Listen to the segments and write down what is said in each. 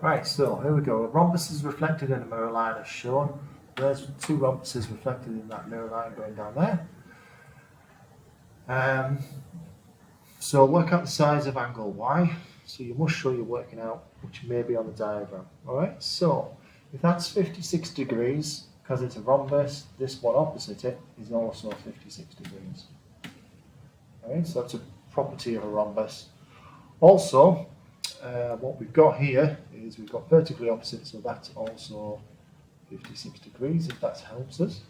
Right, so here we go. A rhombus is reflected in a mirror line as shown. There's two rhombuses reflected in that mirror line going down there. So work out the size of angle Y. So you must show you're working out, which may be on the diagram. Alright, so if that's 56 degrees, because it's a rhombus, this one opposite it is also 56 degrees. Alright, so that's a property of a rhombus. Also, what we've got here is we've got vertically opposite, so that's also 56 degrees, if that helps us.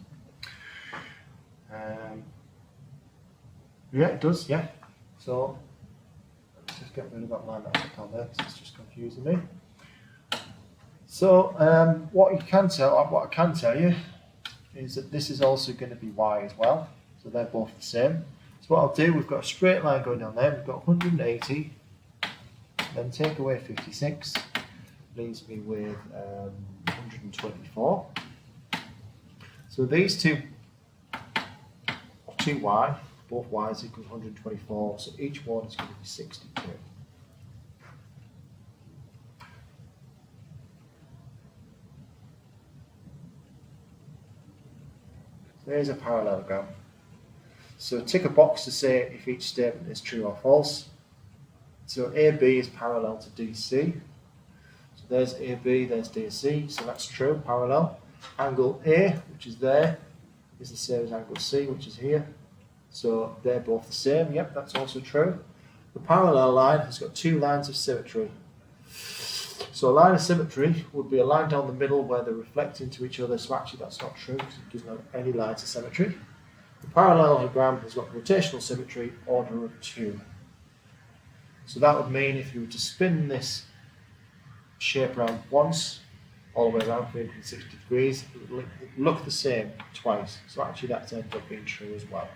Yeah, it does, yeah. So, let's just get rid of that line that's on there, because it's just confusing me. So, what I can tell you is that this is also going to be Y as well. So they're both the same. So what I'll do, we've got a straight line going down there, we've got 180, then take away 56, leaves me with 124. So these two Y, both Y's equal 124, so each one is going to be 62. There's a parallelogram. So tick a box to say if each statement is true or false. So AB is parallel to DC. So there's AB, there's DC, so that's true, parallel. Angle A, which is there, is the same as angle C, which is here. So they're both the same, yep, that's also true. The parallel line has got two lines of symmetry. So a line of symmetry would be a line down the middle where they reflect into each other, so actually that's not true because it doesn't have any lines of symmetry. The parallelogram has got rotational symmetry, order of 2. So that would mean if you were to spin this shape around once, all the way around 360 degrees, it would look the same twice. So actually that's ended up being true as well.